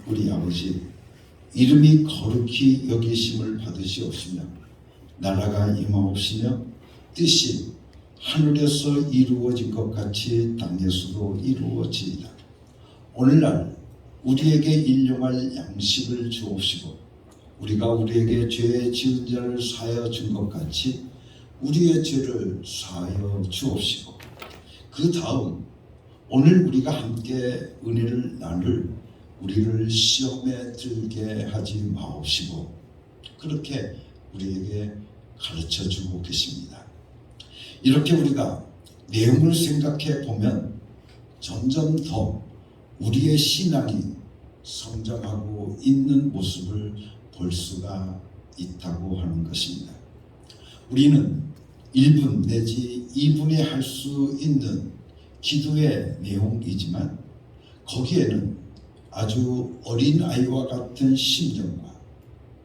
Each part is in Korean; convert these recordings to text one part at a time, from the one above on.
우리 아버지, 이름이 거룩히 여기심을 받으시옵시며 나라가 임하옵시며 뜻이 하늘에서 이루어진 것 같이 땅에서도 이루어지이다. 오늘날 우리에게 일용할 양식을 주옵시고 우리가 우리에게 죄 지은 자를 사하여 준 것 같이 우리의 죄를 사하여 주옵시고 그 다음 오늘 우리가 함께 은혜를 나눌 우리를 시험에 들게 하지 마옵시고 그렇게 우리에게 가르쳐주고 계십니다. 이렇게 우리가 내용을 생각해 보면 점점 더 우리의 신앙이 성장하고 있는 모습을 볼 수가 있다고 하는 것입니다. 우리는 1분 내지 2분에 할 수 있는 기도의 내용이지만 거기에는 아주 어린아이와 같은 심정과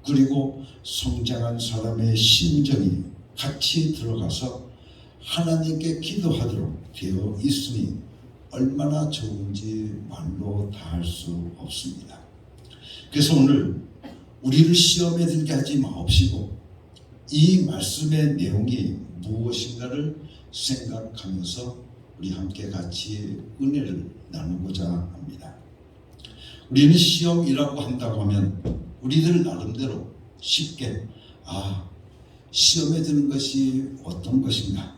그리고 성장한 사람의 심정이 같이 들어가서 하나님께 기도하도록 되어 있으니 얼마나 좋은지 말로 다할 수 없습니다. 그래서 오늘 우리를 시험에 들게 하지 마옵시고 이 말씀의 내용이 무엇인가를 생각하면서 우리 함께 같이 은혜를 나누고자 합니다. 우리는 시험이라고 한다고 하면 우리들 나름대로 쉽게 시험에 드는 것이 어떤 것인가,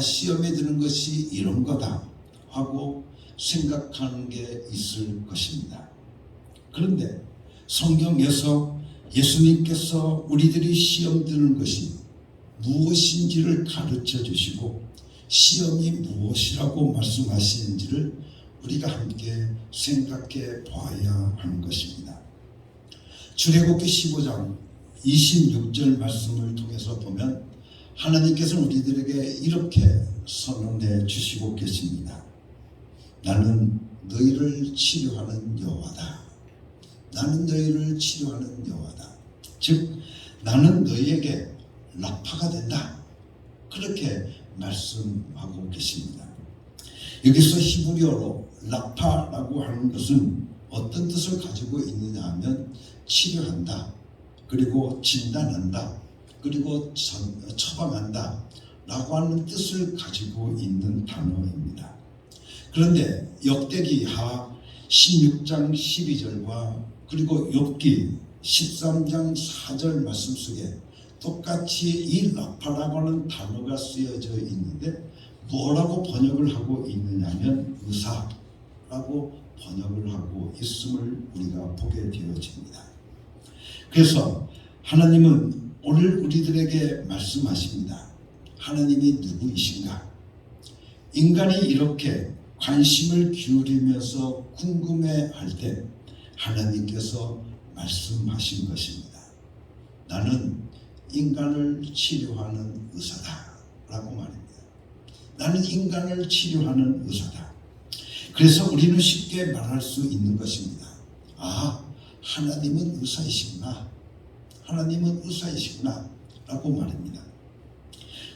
시험에 드는 것이 이런 거다 하고 생각하는 게 있을 것입니다. 그런데 성경에서 예수님께서 우리들이 시험 드는 것이 무엇인지를 가르쳐 주시고 시험이 무엇이라고 말씀하시는지를 우리가 함께 생각해 봐야 하는 것입니다. 출애굽기 15장 26절 말씀을 통해서 보면 하나님께서는 우리들에게 이렇게 선언해 주시고 계십니다. 나는 너희를 치료하는 여호와다. 나는 너희를 치료하는 여호와다. 즉 나는 너희에게 라파가 된다. 그렇게 말씀하고 계십니다. 여기서 히브리어로 라파라고 하는 것은 어떤 뜻을 가지고 있느냐 하면 치료한다, 그리고 진단한다, 그리고 처방한다 라고 하는 뜻을 가지고 있는 단어입니다. 그런데 역대기하 16장 12절과 그리고 욥기 13장 4절 말씀 속에 똑같이 이 라파라고 하는 단어가 쓰여져 있는데 뭐라고 번역을 하고 있느냐면 의사라고 번역을 하고 있음을 우리가 보게 되어집니다. 그래서 하나님은 오늘 우리들에게 말씀하십니다. 하나님이 누구이신가? 인간이 이렇게 관심을 기울이면서 궁금해할 때 하나님께서 말씀하신 것입니다. 나는 인간을 치료하는 의사다 라고 말입니다. 나는 인간을 치료하는 의사다. 그래서 우리는 쉽게 말할 수 있는 것입니다. 하나님은 의사이시구나. 하나님은 의사이시구나 라고 말입니다.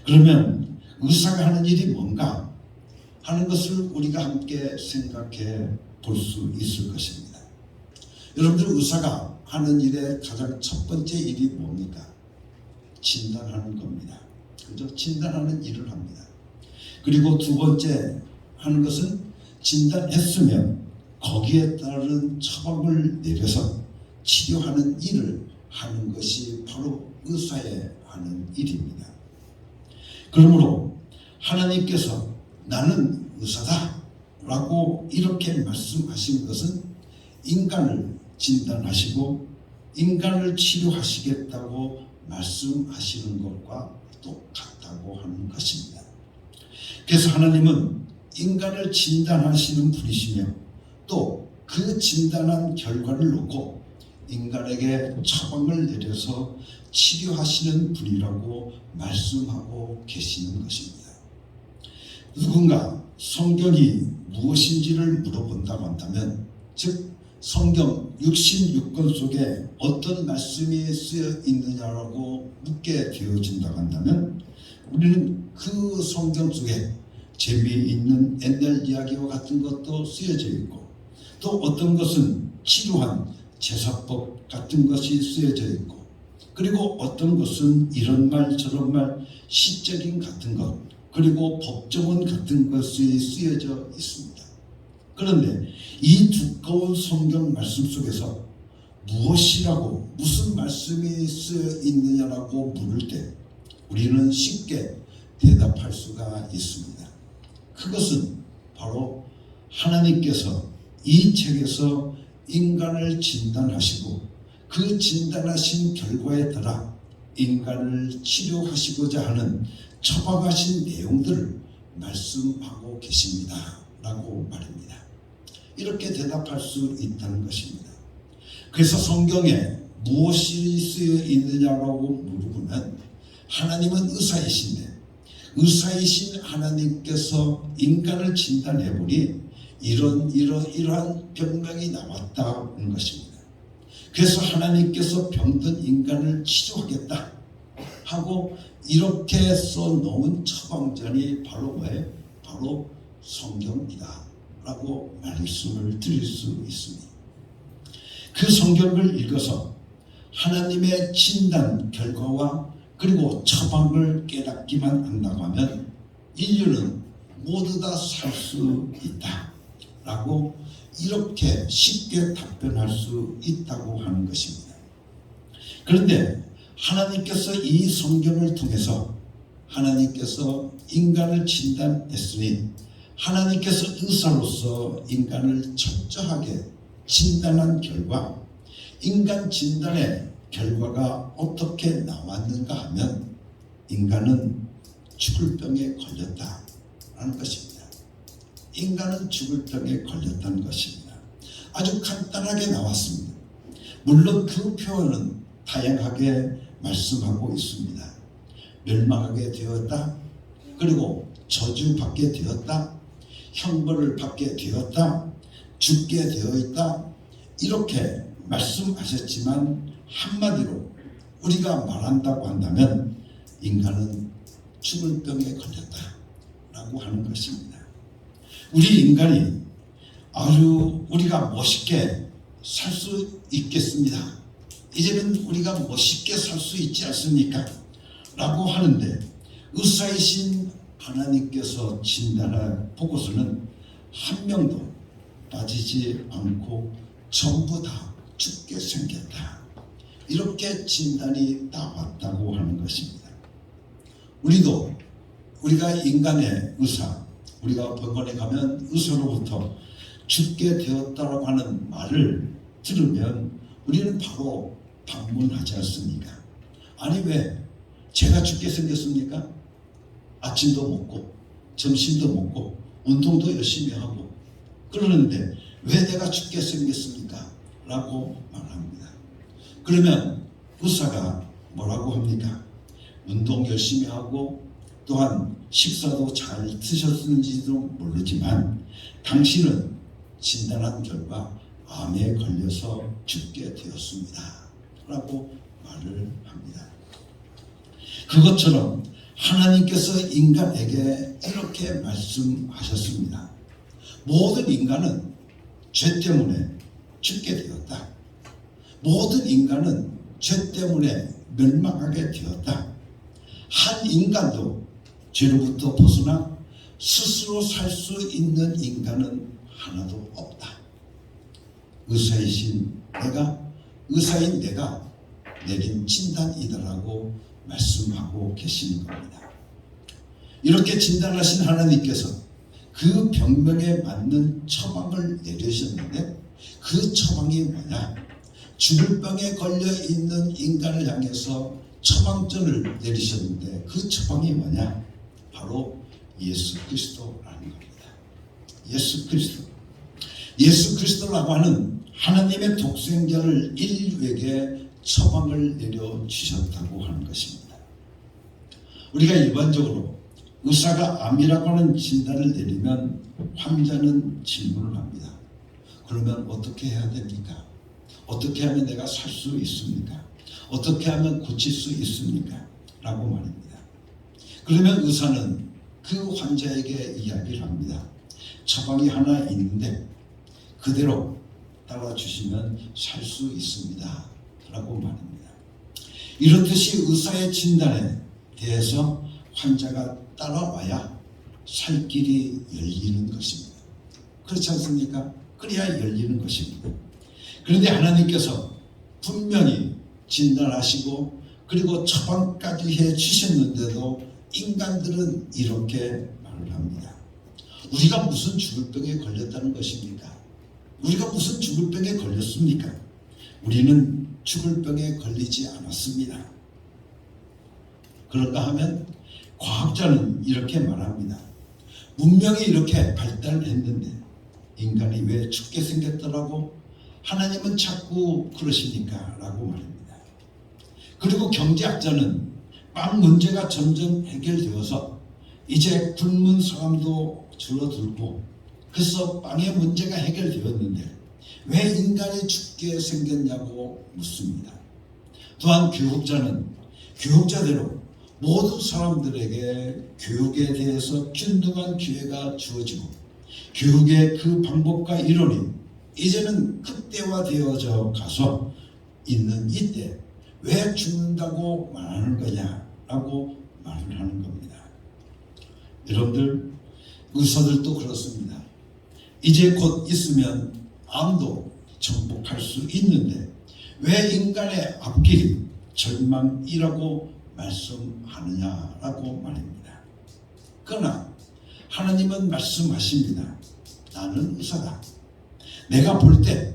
그러면 의사가 하는 일이 뭔가 하는 것을 우리가 함께 생각해 볼 수 있을 것입니다. 여러분들 의사가 하는 일의 가장 첫 번째 일이 뭡니까? 진단하는 겁니다. 그죠? 진단하는 일을 합니다. 그리고 두 번째 하는 것은 진단했으면 거기에 따른 처방을 내려서 치료하는 일을 하는 것이 바로 의사의 하는 일입니다. 그러므로 하나님께서 나는 의사다 라고 이렇게 말씀하신 것은 인간을 진단하시고 인간을 치료하시겠다고 말씀하시는 것과 똑같다고 하는 것입니다. 그래서 하나님은 인간을 진단하시는 분이시며 또 그 진단한 결과를 놓고 인간에게 처방을 내려서 치료하시는 분이라고 말씀하고 계시는 것입니다. 누군가 성경이 무엇인지를 물어본다고 한다면 즉 성경 66권 속에 어떤 말씀이 쓰여 있느냐라고 묻게 되어진다고 한다면 우리는 그 성경 속에 재미있는 옛날 이야기와 같은 것도 쓰여져 있고 또 어떤 것은 치료한 제사법 같은 것이 쓰여져 있고, 그리고 어떤 것은 이런 말 저런 말 시적인 같은 것, 그리고 법조문 같은 것이 쓰여져 있습니다. 그런데 이 두꺼운 성경 말씀 속에서 무엇이라고, 무슨 말씀이 쓰여 있느냐라고 물을 때 우리는 쉽게 대답할 수가 있습니다. 그것은 바로 하나님께서 이 책에서 인간을 진단하시고 그 진단하신 결과에 따라 인간을 치료하시고자 하는 처방하신 내용들을 말씀하고 계십니다 라고 말입니다. 이렇게 대답할 수 있다는 것입니다. 그래서 성경에 무엇이 쓰여 있느냐라고 물어보면 하나님은 의사이신데 의사이신 하나님께서 인간을 진단해 보니 이러한 병명이 나왔다는 것입니다. 그래서 하나님께서 병든 인간을 치료하겠다 하고 이렇게 써놓은 처방전이 바로 뭐예요? 바로 성경이다 라고 말씀을 드릴 수 있습니다. 그 성경을 읽어서 하나님의 진단 결과와 그리고 처방을 깨닫기만 한다고 하면 인류는 모두 다 살 수 있다 라고 이렇게 쉽게 답변할 수 있다고 하는 것입니다. 그런데 하나님께서 이 성경을 통해서 하나님께서 인간을 진단했으니 하나님께서 의사로서 인간을 철저하게 진단한 결과 인간 진단의 결과가 어떻게 나왔는가 하면 인간은 죽을 병에 걸렸다라는 것입니다. 인간은 죽을 병에 걸렸다는 것입니다. 아주 간단하게 나왔습니다. 물론 그 표현은 다양하게 말씀하고 있습니다. 멸망하게 되었다, 그리고 저주받게 되었다, 형벌을 받게 되었다, 죽게 되어 있다, 이렇게 말씀하셨지만 한마디로 우리가 말한다고 한다면 인간은 죽을 병에 걸렸다라고 하는 것입니다. 우리 인간이 아주 우리가 멋있게 살 수 있겠습니다. 이제는 우리가 멋있게 살 수 있지 않습니까? 라고 하는데 의사이신 하나님께서 진단을 보고서는 한 명도 빠지지 않고 전부 다 죽게 생겼다. 이렇게 진단이 나왔다고 하는 것입니다. 우리가 인간의 의사, 우리가 병원에 가면 의사로부터 죽게 되었다고 하는 말을 들으면 우리는 바로 방문하지 않습니까? 아니 왜 제가 죽게 생겼습니까? 아침도 먹고 점심도 먹고 운동도 열심히 하고 그러는데 왜 내가 죽게 생겼습니까? 라고 말합니다. 그러면 의사가 뭐라고 합니까? 운동 열심히 하고 또한 식사도 잘 드셨는지도 모르지만 당신은 진단한 결과 암에 걸려서 죽게 되었습니다 라고 말을 합니다. 그것처럼 하나님께서 인간에게 이렇게 말씀하셨습니다. 모든 인간은 죄 때문에 죽게 되었다. 모든 인간은 죄 때문에 멸망하게 되었다. 한 인간도 죄로부터 벗어나 스스로 살 수 있는 인간은 하나도 없다. 의사인 내가 내린 진단이다라고 말씀하고 계시는 겁니다. 이렇게 진단하신 하나님께서 그 병명에 맞는 처방을 내리셨는데 그 처방이 뭐냐? 죽을 병에 걸려 있는 인간을 향해서 처방전을 내리셨는데 그 처방이 뭐냐? 바로 예수 그리스도라는 겁니다. 예수 그리스도라고 하는 하나님의 독생자를 인류에게 처방을 내려주셨다고 하는 것입니다. 우리가 일반적으로 의사가 암이라고 하는 진단을 내리면 환자는 질문을 합니다. 그러면 어떻게 해야 됩니까? 어떻게 하면 내가 살 수 있습니까? 어떻게 하면 고칠 수 있습니까? 라고 말입니다. 그러면 의사는 그 환자에게 이야기를 합니다. 처방이 하나 있는데 그대로 따라주시면 살 수 있습니다 라고 말합니다. 이렇듯이 의사의 진단에 대해서 환자가 따라와야 살 길이 열리는 것입니다. 그렇지 않습니까? 그래야 열리는 것입니다. 그런데 하나님께서 분명히 진단하시고 그리고 처방까지 해 주셨는데도 인간들은 이렇게 말을 합니다. 우리가 무슨 죽을 병에 걸렸다는 것입니까? 우리가 무슨 죽을 병에 걸렸습니까? 우리는 죽을 병에 걸리지 않았습니다. 그런가 하면 과학자는 이렇게 말합니다. 문명이 이렇게 발달했는데 인간이 왜 죽게 생겼더라고? 하나님은 자꾸 그러시니까 라고 말합니다. 그리고 경제학자는 빵 문제가 점점 해결되어서 이제 굶은 사람도 줄어들고 그래서 빵의 문제가 해결되었는데 왜 인간이 죽게 생겼냐고 묻습니다. 또한 교육자는 교육자대로 모든 사람들에게 교육에 대해서 균등한 기회가 주어지고 교육의 그 방법과 이론이 이제는 극대화되어져 가서 있는 이때 왜 죽는다고 말하는 거냐라고 말을 하는 겁니다. 여러분들 의사들도 그렇습니다. 이제 곧 있으면 암도 정복할 수 있는데 왜 인간의 앞길이 절망이라고 말씀하느냐라고 말입니다. 그러나 하나님은 말씀하십니다. 나는 의사다. 내가 볼 때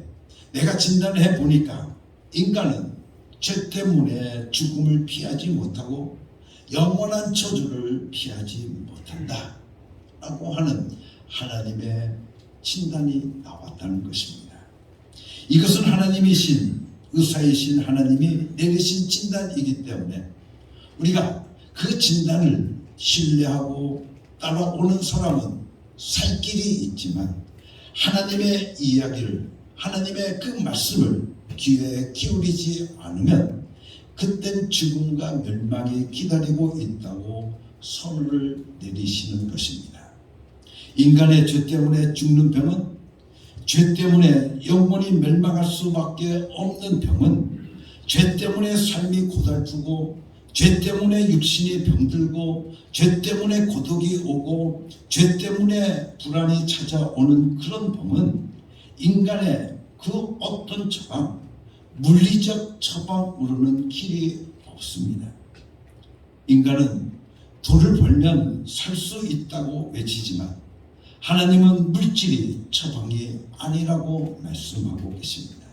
내가 진단을 해보니까 인간은 죄 때문에 죽음을 피하지 못하고 영원한 저주를 피하지 못한다 라고 하는 하나님의 진단이 나왔다는 것입니다. 이것은 하나님이신 의사이신 하나님이 내리신 진단이기 때문에 우리가 그 진단을 신뢰하고 따라오는 사람은 살 길이 있지만 하나님의 이야기를 하나님의 그 말씀을 귀에 기울이지 않으면 그땐 죽음과 멸망이 기다리고 있다고 선언을 내리시는 것입니다. 인간의 죄 때문에 죽는 병은 죄 때문에 영원히 멸망할 수밖에 없는 병은 죄 때문에 삶이 고달프고 죄 때문에 육신이 병들고 죄 때문에 고독이 오고 죄 때문에 불안이 찾아오는 그런 병은 인간의 그 어떤 처방, 물리적 처방으로는 길이 없습니다. 인간은 돈을 벌면 살 수 있다고 외치지만 하나님은 물질이 처방이 아니라고 말씀하고 계십니다.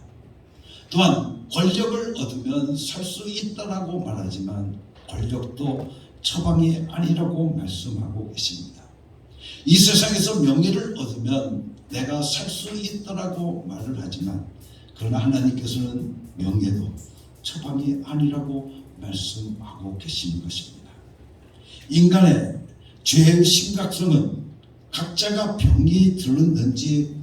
또한 권력을 얻으면 살 수 있다라고 말하지만 권력도 처방이 아니라고 말씀하고 계십니다. 이 세상에서 명예를 얻으면 내가 살 수 있다라고 말을 하지만 그러나 하나님께서는 명예도 처방이 아니라고 말씀하고 계시는 것입니다. 인간의 죄의 심각성은 각자가 병이 들었는지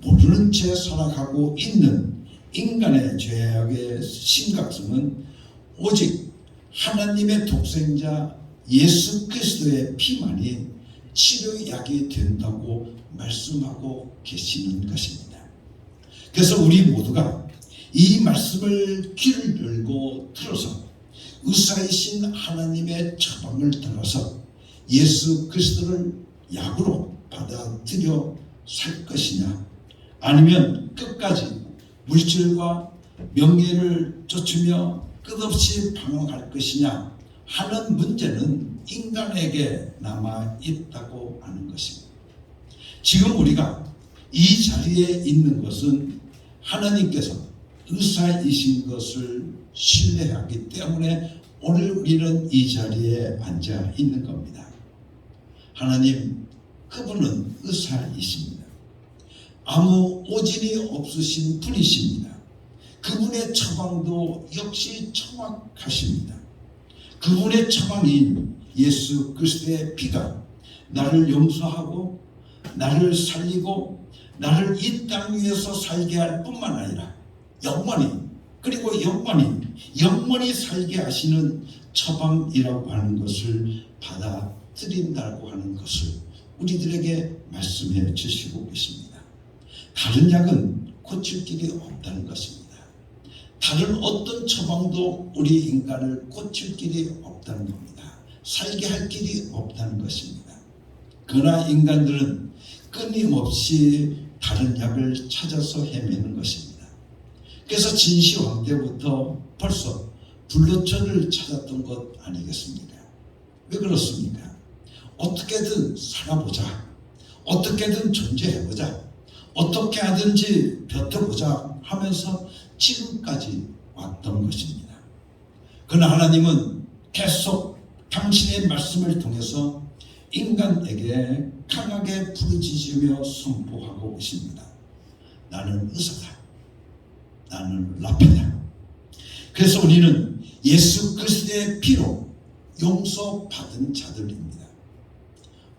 모르는 채 살아가고 있는 인간의 죄악의 심각성은 오직 하나님의 독생자 예수 그리스도의 피만이 치료약이 된다고 말씀하고 계시는 것입니다. 그래서 우리 모두가 이 말씀을 귀를 열고 들어서 의사이신 하나님의 처방을 따라서 예수 그리스도를 약으로 받아들여 살 것이냐 아니면 끝까지 물질과 명예를 쫓으며 끝없이 방황할 것이냐 하는 문제는 인간에게 남아 있다고 하는 것입니다. 지금 우리가 이 자리에 있는 것은 하나님께서 의사이신 것을 신뢰하기 때문에 오늘 우리는 이 자리에 앉아 있는 겁니다. 하나님, 그분은 의사이십니다. 아무 오진이 없으신 분이십니다. 그분의 처방도 역시 정확하십니다. 그분의 처방인 예수 그리스도의 피가 나를 용서하고 나를 살리고 나를 이 땅 위에서 살게 할 뿐만 아니라 영원히 그리고 영원히 살게 하시는 처방이라고 하는 것을 받아들인다고 하는 것을 우리들에게 말씀해 주시고 계십니다. 다른 약은 고칠 길이 없다는 것입니다. 다른 어떤 처방도 우리 인간을 고칠 길이 없다는 겁니다. 살게 할 길이 없다는 것입니다. 그러나 인간들은 끊임없이 다른 약을 찾아서 헤매는 것입니다. 그래서 진시황 때부터 벌써 불로초를 찾았던 것 아니겠습니까? 왜 그렇습니까? 어떻게든 살아보자, 어떻게든 존재해보자, 어떻게 하든지 벼텨보자 하면서 지금까지 왔던 것입니다. 그러나 하나님은 계속 당신의 말씀을 통해서 인간에게 강하게 부르짖으며 선포하고 있습니다. 나는 의사다. 나는 라페다. 그래서 우리는 예수 그리스도의 피로 용서받은 자들입니다.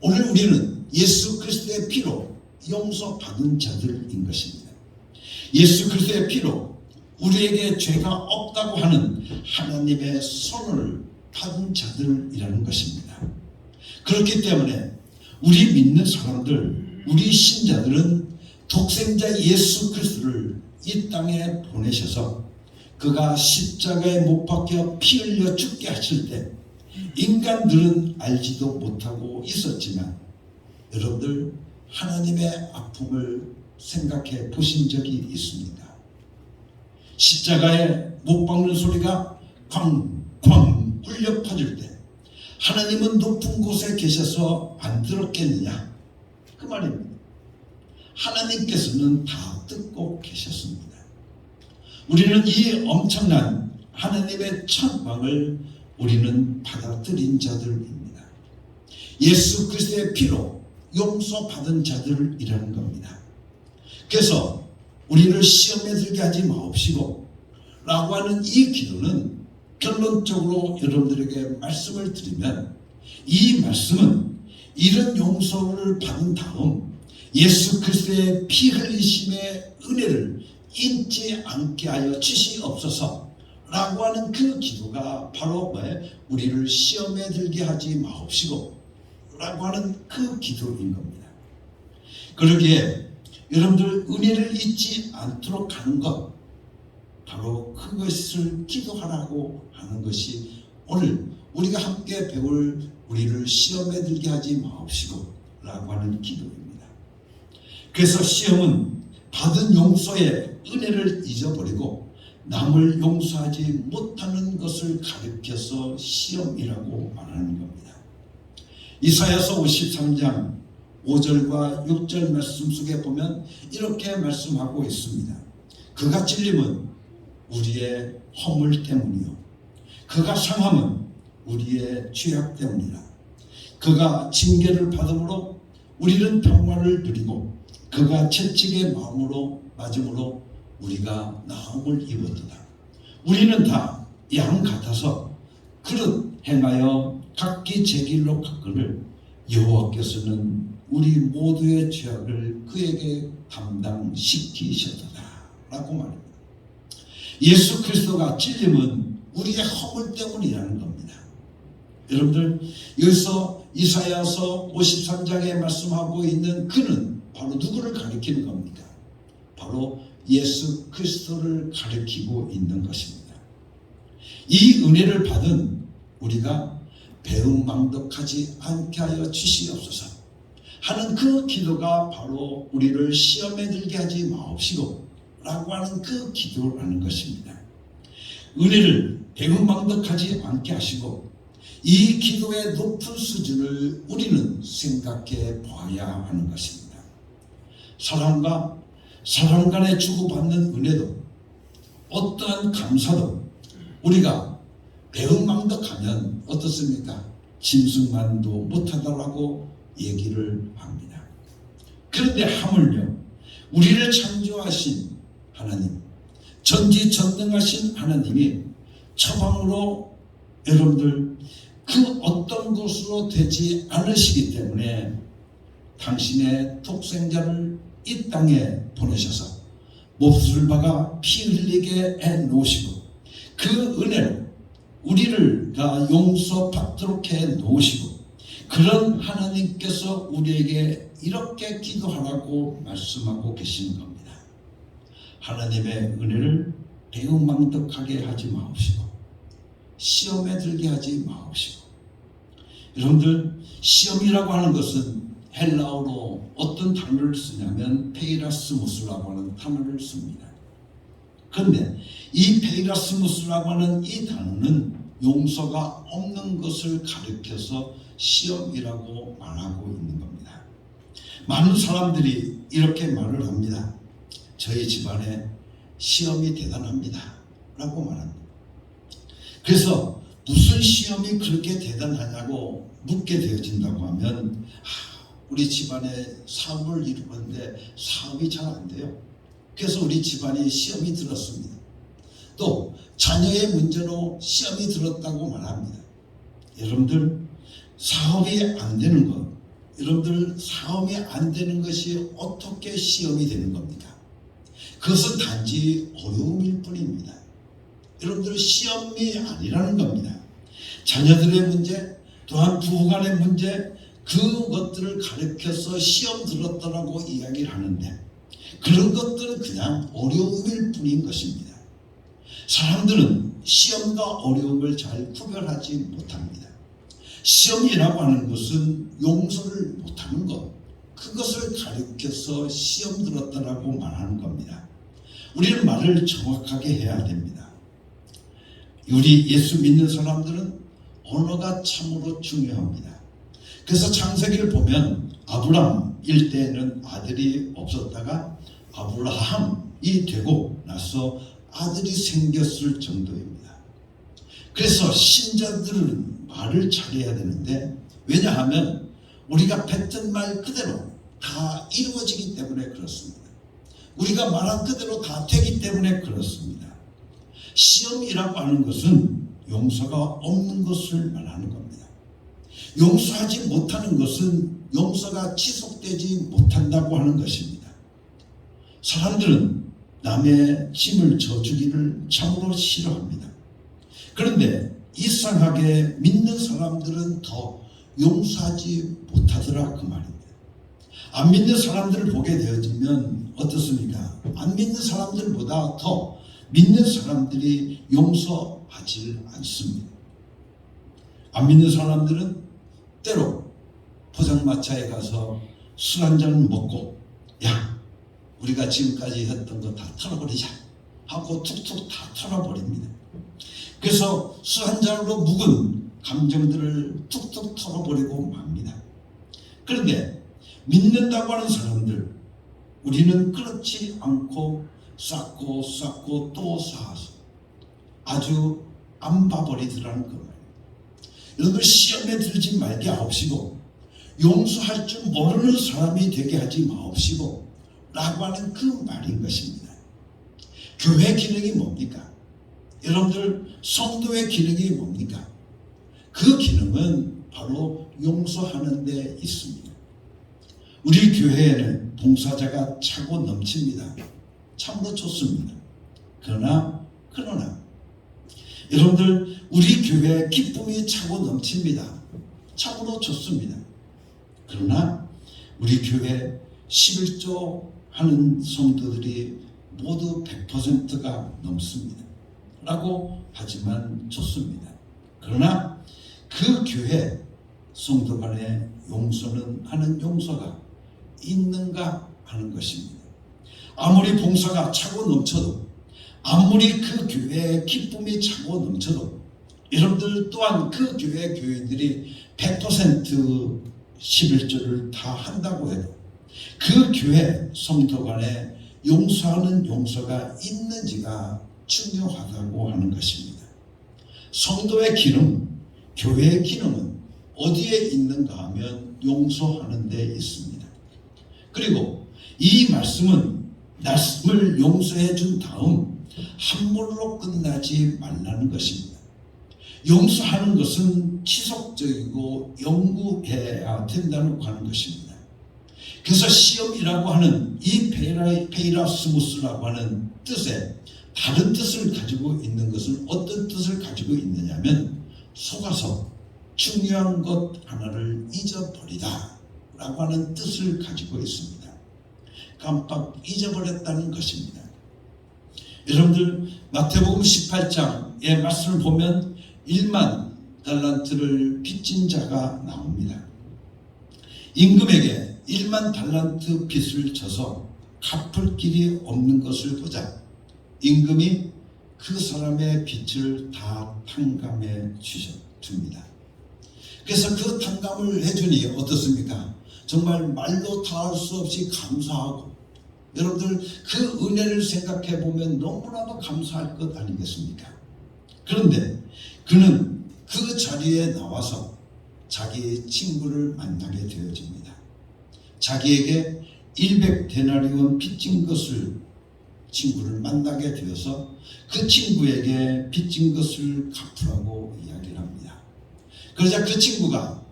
오늘 우리는 예수 그리스도의 피로 용서받은 자들인 것입니다. 예수 그리스도의 피로 우리에게 죄가 없다고 하는 하나님의 선을 받은 자들이라는 것입니다. 그렇기 때문에 우리 믿는 사람들, 우리 신자들은 독생자 예수 그리스도를 이 땅에 보내셔서 그가 십자가에 못 박혀 피 흘려 죽게 하실 때 인간들은 알지도 못하고 있었지만 여러분들 하나님의 아픔을 생각해 보신 적이 있습니까? 십자가에 못 박는 소리가 쾅쾅 울려 퍼질 때 하나님은 높은 곳에 계셔서 안 들었겠느냐? 그 말입니다. 하나님께서는 다 듣고 계셨습니다. 우리는 이 엄청난 하나님의 천방을 우리는 받아들인 자들입니다. 예수 그리스도의 피로 용서받은 자들이라는 겁니다. 그래서 우리를 시험에 들게 하지 마옵시고 라고 하는 이 기도는 결론적으로 여러분들에게 말씀을 드리면 이 말씀은 이런 용서를 받은 다음 예수 그리스도의 피 흘리심의 은혜를 잊지 않게 하여 주시옵소서 라고 하는 그 기도가 바로 우리를 시험에 들게 하지 마옵시고 라고 하는 그 기도인 겁니다. 그러기에 여러분들 은혜를 잊지 않도록 하는 것, 바로 그것을 기도하라고 하는 것이 오늘 우리가 함께 배울 우리를 시험에 들게 하지 마옵시고 라고 하는 기도입니다. 그래서 시험은 받은 용서의 은혜를 잊어버리고 남을 용서하지 못하는 것을 가리켜서 시험이라고 말하는 겁니다. 이사야서 53장 5절과 6절 말씀 속에 보면 이렇게 말씀하고 있습니다. 그가 찔림은 우리의 허물 때문이요 그가 상함은 우리의 죄악 때문이라. 그가 징계를 받음으로 우리는 평화를 누리고 그가 채찍의 마음으로 맞음으로 우리가 나음을 입었도다. 우리는 다 양 같아서 그릇 행하여 각기 제 길로 갔거늘 여호와께서는 우리 모두의 죄악을 그에게 담당시키셨도다 라고 말합니다. 예수 그리스도가 찔림은 우리의 허물 때문이라는 겁니다. 여러분들 여기서 이사야서 53장에 말씀하고 있는 그는 바로 누구를 가리키는 겁니까? 바로 예수 그리스도를 가리키고 있는 것입니다. 이 은혜를 받은 우리가 배은망덕하지 않게 하여 주시옵소서 하는 그 기도가 바로 우리를 시험에 들게 하지 마옵시고 라고 하는 그 기도라는 것입니다. 은혜를 배은망덕하지 않게 하시고 이 기도의 높은 수준을 우리는 생각해 봐야 하는 것입니다. 사람과 사람 간에 주고받는 은혜도 어떠한 감사도 우리가 배은망덕하면 어떻습니까? 짐승만도 못하다라고 얘기를 합니다. 그런데 하물며 우리를 창조하신 하나님, 전지전능하신 하나님이 처방으로 여러분들 그 어떤 것으로 되지 않으시기 때문에 당신의 독생자를 이 땅에 보내셔서 몹쓸 바가 피 흘리게 해 놓으시고 그 은혜로 우리를 다 용서받도록 해 놓으시고 그런 하나님께서 우리에게 이렇게 기도하라고 말씀하고 계시는 겁니다. 하나님의 은혜를 배은망덕하게 하지 마옵시고 시험에 들게 하지 마옵시고. 여러분들, 시험이라고 하는 것은 헬라어로 어떤 단어를 쓰냐면 페이라스무스라고 하는 단어를 씁니다. 그런데 이 페이라스무스라고 하는 이 단어는 용서가 없는 것을 가리켜서 시험이라고 말하고 있는 겁니다. 많은 사람들이 이렇게 말을 합니다. 저희 집안에 시험이 대단합니다 라고 말합니다. 그래서 무슨 시험이 그렇게 대단하냐고 묻게 되어진다고 하면 우리 집안에 사업을 이루는데 사업이 잘 안 돼요. 그래서 우리 집안에 시험이 들었습니다. 또 자녀의 문제로 시험이 들었다고 말합니다. 여러분들, 사업이 안 되는 것, 여러분들 사업이 안 되는 것이 어떻게 시험이 되는 겁니까? 그것은 단지 어려움일 뿐입니다. 여러분들, 시험이 아니라는 겁니다. 자녀들의 문제, 또한 부부간의 문제, 그것들을 가리켜서 시험 들었다라고 이야기를 하는데 그런 것들은 그냥 어려움일 뿐인 것입니다. 사람들은 시험과 어려움을 잘 구별하지 못합니다. 시험이라고 하는 것은 용서를 못하는 것, 그것을 가리켜서 시험 들었다라고 말하는 겁니다. 우리는 말을 정확하게 해야 됩니다. 우리 예수 믿는 사람들은 언어가 참으로 중요합니다. 그래서 창세기를 보면 아브람 일대에는 아들이 없었다가 아브라함이 되고 나서 아들이 생겼을 정도입니다. 그래서 신자들은 말을 잘해야 되는데, 왜냐하면 우리가 뱉은 말 그대로 다 이루어지기 때문에 그렇습니다. 우리가 말한 그대로 다 되기 때문에 그렇습니다. 시험이라고 하는 것은 용서가 없는 것을 말하는 겁니다. 용서하지 못하는 것은 용서가 지속되지 못한다고 하는 것입니다. 사람들은 남의 짐을 져주기를 참으로 싫어합니다. 그런데 이상하게 믿는 사람들은 더 용서하지 못하더라 그 말입니다. 안 믿는 사람들을 보게 되어지면 어떻습니까? 안 믿는 사람들보다 더 믿는 사람들이 용서하지 않습니다. 안 믿는 사람들은 때로 포장마차에 가서 술 한잔 먹고 야, 우리가 지금까지 했던 거 다 털어버리자 하고 툭툭 다 털어버립니다. 그래서 술 한 잔으로 묵은 감정들을 툭툭 털어버리고 맙니다. 그런데 믿는다고 하는 사람들, 우리는 그렇지 않고 쌓고 또 쌓아서 아주 안 봐버리더라는 그 말입니다. 여러분들, 시험에 들지 말게 하옵시고 용서할 줄 모르는 사람이 되게 하지 마옵시고 라고 하는 그 말인 것입니다. 교회 기능이 뭡니까? 여러분들, 성도의 기능이 뭡니까? 그 기능은 바로 용서하는 데 있습니다. 우리 교회에는 봉사자가 차고 넘칩니다. 참으로 좋습니다. 그러나 여러분들, 우리 교회에 기쁨이 차고 넘칩니다. 참으로 좋습니다. 그러나 우리 교회 11조 하는 성도들이 모두 100%가 넘습니다. 라고 하지만 좋습니다. 그러나 그 교회 성도 간의 용서는 하는 용서가 있는가 하는 것입니다. 아무리 봉사가 차고 넘쳐도, 아무리 그 교회에 기쁨이 차고 넘쳐도, 여러분들 또한 그 교회 교인들이 100% 11조를 다 한다고 해도 그 교회 성도 간에 용서하는 용서가 있는지가 중요하다고 하는 것입니다. 성도의 기능, 교회의 기능은 어디에 있는가 하면 용서하는 데 있습니다. 그리고 이 말씀을 용서해 준 다음 함부로 끝나지 말라는 것입니다. 용서하는 것은 지속적이고 영구해야 된다고 하는 것입니다. 그래서 시험이라고 하는 이 페이라스무스라고 하는 뜻에 다른 뜻을 가지고 있는 것은 어떤 뜻을 가지고 있느냐면 속아서 중요한 것 하나를 잊어버리다 라고 하는 뜻을 가지고 있습니다. 깜빡 잊어버렸다는 것입니다. 여러분들 마태복음 18장의 말씀을 보면 1만 달란트를 빚진 자가 나옵니다. 임금에게 1만 달란트 빚을 져서 갚을 길이 없는 것을 보자 임금이 그 사람의 빚을 다 탕감해 줍니다. 그래서 그 탕감을 해주니 어떻습니까? 정말 말로 다할 수 없이 감사하고, 여러분들 그 은혜를 생각해 보면 너무나도 감사할 것 아니겠습니까? 그런데 그는 그 자리에 나와서 자기 친구를 만나게 되어집니다. 자기에게 100데나리온 빚진 것을 친구를 만나게 되어서 그 친구에게 빚진 것을 갚으라고 이야기를 합니다. 그러자 그 친구가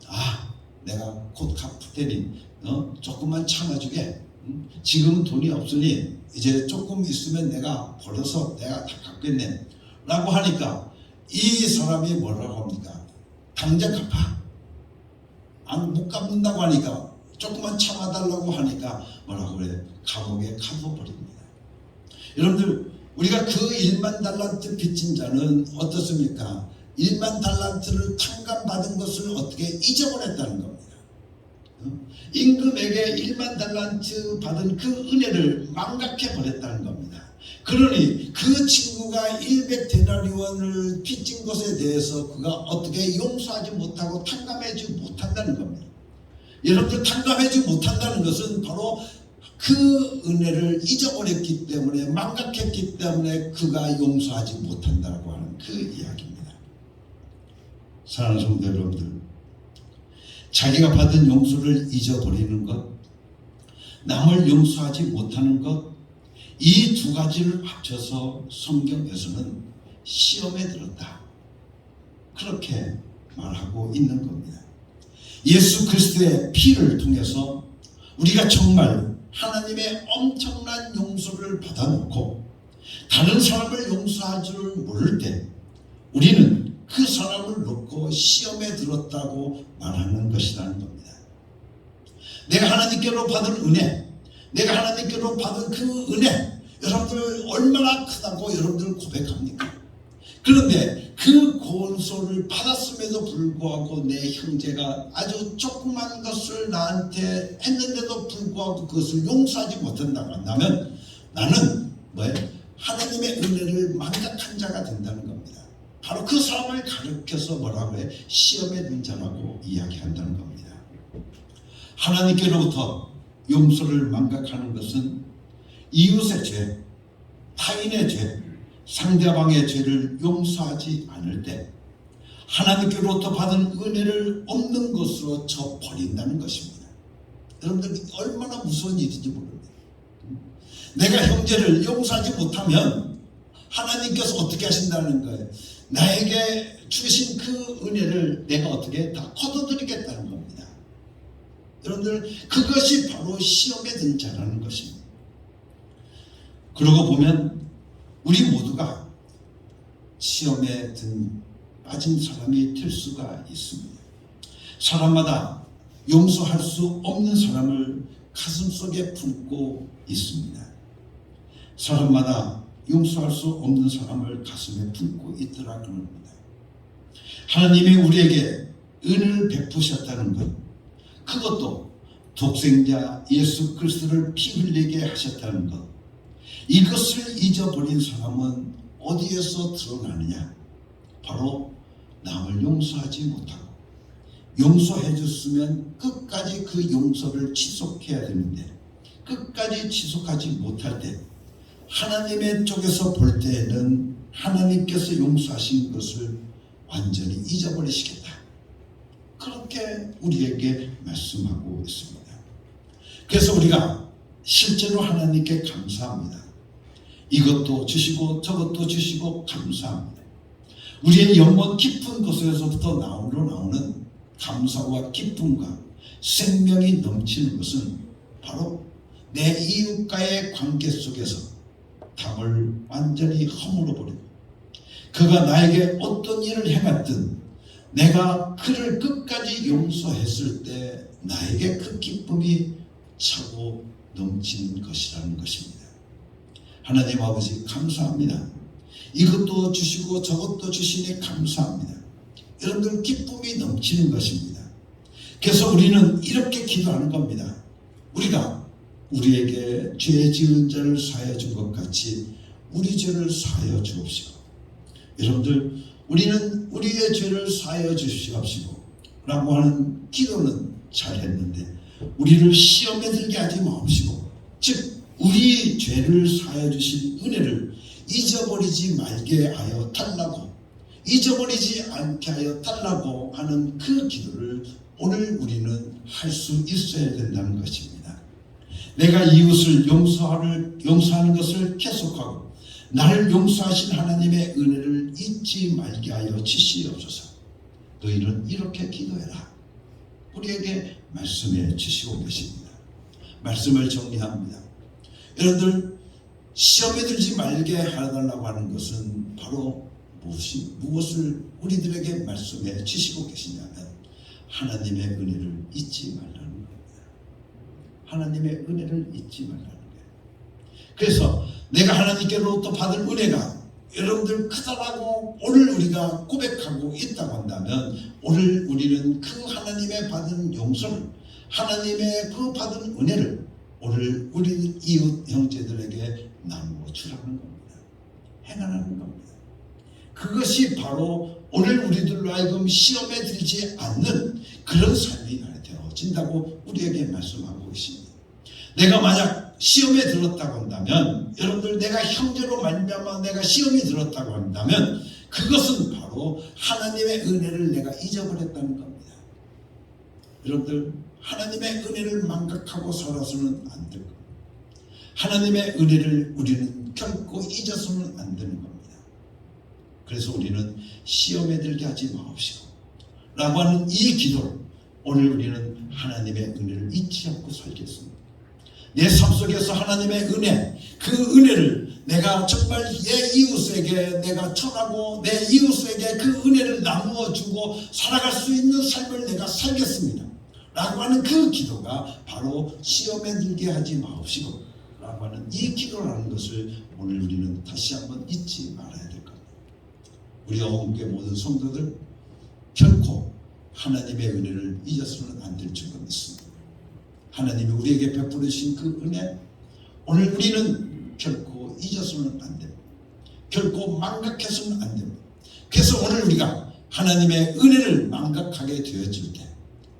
내가 곧 갚을 테니 조금만 참아주게. 지금은 돈이 없으니 이제 조금 있으면 내가 벌어서 내가 다 갚겠네 라고 하니까 이 사람이 뭐라고 합니까? 당장 갚아. 못 갚는다고 하니까, 조금만 참아달라고 하니까 뭐라고 그래? 감옥에 가둬버립니다. 여러분들, 우리가 그 1만 달란트 빚진 자는 어떻습니까? 1만 달란트를 탕감받은 것을 어떻게 잊어버렸다는 겁니다. 임금에게 1만 달란트 받은 그 은혜를 망각해 버렸다는 겁니다. 그러니 그 친구가 100데나리온을 빚진 것에 대해서 그가 어떻게 용서하지 못하고 탕감하지 못한다는 겁니다. 여러분들, 탕감하지 못한다는 것은 바로 그 은혜를 잊어버렸기 때문에, 망각했기 때문에 그가 용서하지 못한다고 하는 그 이야기입니다. 사랑하는 성도 여러분들, 자기가 받은 용서를 잊어버리는 것, 남을 용서하지 못하는 것, 이 두 가지를 합쳐서 성경에서는 시험에 들었다, 그렇게 말하고 있는 겁니다. 예수 그리스도의 피를 통해서 우리가 정말 하나님의 엄청난 용서를 받아놓고 다른 사람을 용서할 줄 모를 때 우리는 그 사람을 놓고 시험에 들었다고 말하는 것이라는 겁니다. 내가 하나님께로 받은 은혜, 내가 하나님께로 받은 그 은혜, 여러분들 얼마나 크다고 여러분들 고백합니까? 그런데 그 고소를 받았음에도 불구하고 내 형제가 아주 조그만 것을 나한테 했는데도 불구하고 그것을 용서하지 못한다고 한다면 나는 하나님의 은혜를 망각한 자가 된다는 겁니다. 바로 그 사람을 가르쳐서 뭐라고 해? 시험에 든 자라고 이야기한다는 겁니다. 하나님께로부터 용서를 망각하는 것은 이웃의 죄, 타인의 죄, 상대방의 죄를 용서하지 않을 때 하나님께로부터 받은 은혜를 없는 것으로 쳐버린다는 것입니다. 여러분들, 얼마나 무서운 일인지 모릅니다. 내가 형제를 용서하지 못하면 하나님께서 어떻게 하신다는 거예요? 나에게 주신 그 은혜를 내가 어떻게 다 거둬들이겠다는 겁니다. 여러분들, 그것이 바로 시험에 든 자라는 것입니다. 그러고 보면 우리 모두가 시험에 빠진 사람이 될 수가 있습니다. 사람마다 용서할 수 없는 사람을 가슴속에 품고 있습니다. 사람마다 용서할 수 없는 사람을 가슴에 품고 있더라 그런 겁니다. 하나님이 우리에게 은혜를 베푸셨다는 것, 그것도 독생자 예수 그리스도를 피 흘리게 하셨다는 것, 이것을 잊어버린 사람은 어디에서 드러나느냐? 바로 남을 용서하지 못하고, 용서해 줬으면 끝까지 그 용서를 지속해야 되는데 끝까지 지속하지 못할 때 하나님의 쪽에서 볼 때에는 하나님께서 용서하신 것을 완전히 잊어버리시겠다, 그렇게 우리에게 말씀하고 있습니다. 그래서 우리가 실제로 하나님께 감사합니다. 이것도 주시고 저것도 주시고 감사합니다. 우리의 영혼 깊은 곳에서부터 나오는 감사와 기쁨과 생명이 넘치는 것은 바로 내 이웃과의 관계 속에서 담을 완전히 허물어 버리고, 그가 나에게 어떤 일을 행했든 내가 그를 끝까지 용서했을 때 나에게 그 기쁨이 차고 넘치는 것이라는 것입니다. 하나님 아버지 감사합니다. 이것도 주시고 저것도 주시니 감사합니다. 여러분들 기쁨이 넘치는 것입니다. 그래서 우리는 이렇게 기도하는 겁니다. 우리가 우리에게 죄 지은 자를 사하여 준 것 같이 우리 죄를 사하여 주옵시고, 여러분들 우리는 우리의 죄를 사하여 주시옵시고 라고 하는 기도는 잘했는데 우리를 시험에 들게 하지 마옵시고, 즉 우리 죄를 사하여 주신 은혜를 잊어버리지 말게 하여 달라고, 잊어버리지 않게 하여 달라고 하는 그 기도를 오늘 우리는 할 수 있어야 된다는 것입니다. 내가 이웃을 용서하는 것을 계속하고 나를 용서하신 하나님의 은혜를 잊지 말게 하여 주시옵소서. 너희는 이렇게 기도해라. 우리에게 말씀해 주시고 계십니다. 말씀을 정리합니다. 여러분들 시험에 들지 말게 해달라고 하는 것은 바로 무엇을 우리들에게 말씀해 주시고 계시냐면 하나님의 은혜를 잊지 말라는 겁니다. 하나님의 은혜를 잊지 말라는 거예요. 그래서 내가 하나님께로부터 받은 은혜가 여러분들 크다라고 오늘 우리가 고백하고 있다고 한다면 오늘 우리는 그 하나님의 받은 용서를, 하나님의 그 받은 은혜를 오늘 우리 이웃 형제들에게 나누어 주라는 겁니다. 행하라는 겁니다. 그것이 바로 오늘 우리들로 하여금 시험에 들지 않는 그런 삶이 되어진다고 우리에게 말씀하고 계십니다. 내가 만약 시험에 들었다고 한다면, 여러분들 내가 형제로 말미암아 내가 시험이 들었다고 한다면 그것은 바로 하나님의 은혜를 내가 잊어버렸다는 겁니다. 여러분들 하나님의 은혜를 망각하고 살아서는 안 될 겁니다. 하나님의 은혜를 우리는 결코 잊어서는 안 되는 겁니다. 그래서 우리는 시험에 들게 하지 마옵시고 라고 하는 이 기도를 오늘 우리는 하나님의 은혜를 잊지 않고 살겠습니다. 내 삶 속에서 하나님의 은혜, 그 은혜를 내가 정말 내 이웃에게 내가 전하고 내 이웃에게 그 은혜를 나누어 주고 살아갈 수 있는 삶을 내가 살겠습니다 라고 하는 그 기도가 바로 시험에 들게 하지 마옵시고 라고 하는 이 기도라는 것을 오늘 우리는 다시 한번 잊지 말아야 될 겁니다. 우리 어흥교회 모든 성도들 결코 하나님의 은혜를 잊어서는 안 될 줄 믿습니다. 하나님이 우리에게 베풀으신 그 은혜, 오늘 우리는 결코 잊어서는 안 됩니다. 결코 망각해서는 안 됩니다. 그래서 오늘 우리가 하나님의 은혜를 망각하게 되어질 때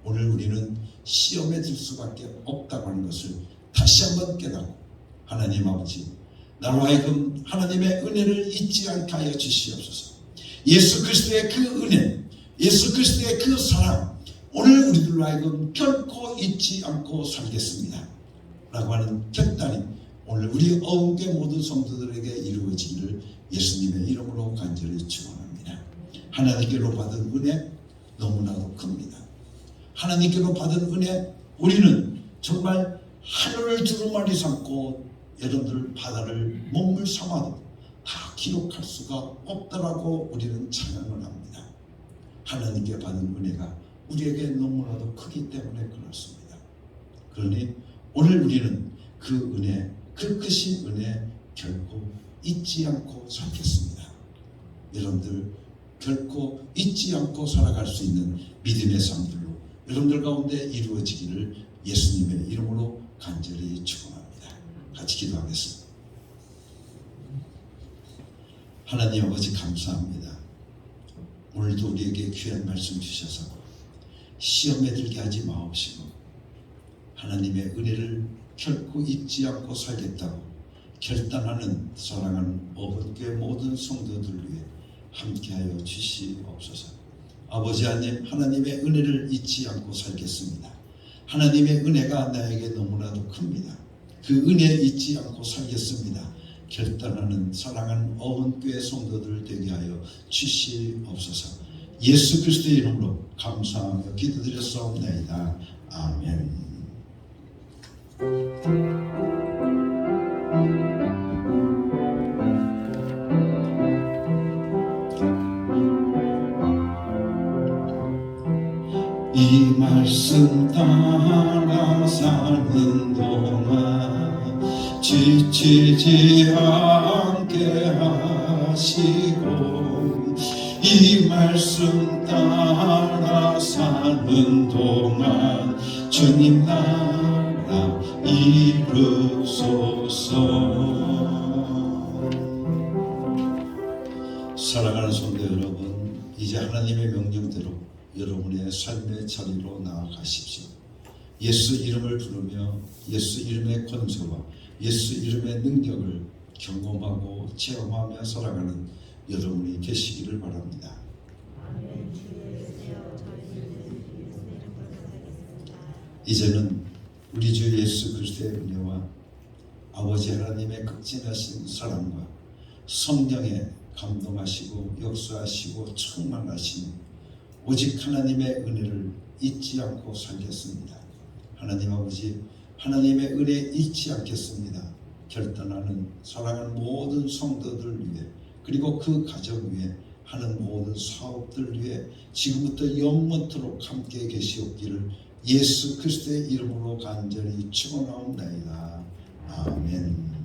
오늘 우리는 시험에 들 수밖에 없다고 하는 것을 다시 한번 깨닫고, 하나님 아버지 나로 하여금 하나님의 은혜를 잊지 않게 하여 주시옵소서. 예수 그리스도의 그 은혜, 예수 그리스도의 그 사랑 오늘 우리들로 하여금 결코 잊지 않고 살겠습니다 라고 하는 결단이 오늘 우리 어흥교회 모든 성도들에게 이루어지기를 예수님의 이름으로 간절히 축원합니다. 하나님께로 받은 은혜 너무나도 큽니다. 하나님께로 받은 은혜, 우리는 정말 하늘을 두루마리 삼고 여러분들 바다를 몸을 삼아도 다 기록할 수가 없다라고 우리는 찬양을 합니다. 하나님께 받은 은혜가 우리에게 너무나도 크기 때문에 그렇습니다. 그러니 오늘 우리는 그 은혜, 그 크신 은혜 결코 잊지 않고 살겠습니다. 여러분들 결코 잊지 않고 살아갈 수 있는 믿음의 삶들로 여러분들 가운데 이루어지기를 예수님의 이름으로 간절히 축원합니다. 같이 기도하겠습니다. 하나님 아버지 감사합니다. 오늘도 우리에게 귀한 말씀 주셔서 시험에 들게 하지 마옵시고 하나님의 은혜를 결코 잊지 않고 살겠다고 결단하는 사랑하는 어흥교회 모든 성도들 위해 함께하여 주시옵소서. 아버지 하나님, 하나님의 은혜를 잊지 않고 살겠습니다. 하나님의 은혜가 나에게 너무나도 큽니다. 그 은혜 잊지 않고 살겠습니다. 결단하는 사랑하는 어흥교회 성도들 되게 하여 주시옵소서. 예수 그리스도의 이름으로 감사하며 기도드렸사옵나이다. 아멘. 이 말씀 따라 사는 동안 지치지 않게 하시고 이 말씀 따라 사는 동안 주님 나라 이루소서. 사랑하는 성도 여러분, 이제 하나님의 명령대로 여러분의 삶의 자리로 나아가십시오. 예수 이름을 부르며 예수 이름의 권세와 예수 이름의 능력을 경험하고 체험하며 살아가는 여러분이 되시기를 바랍니다. 이제는 우리 주 예수 그리스도의 은혜와 아버지 하나님의 극진하신 사랑과 성령의 감동하시고 역사하시고 충만하시는 오직 하나님의 은혜를 잊지 않고 살겠습니다. 하나님 아버지, 하나님의 은혜 잊지 않겠습니다. 결단하는 사랑하는 모든 성도들 위해, 그리고 그 가정 위해, 하는 모든 사업들 위해 지금부터 영원토록 함께 계시옵기를 예수 그리스도의 이름으로 간절히 축원하옵나이다. 아멘.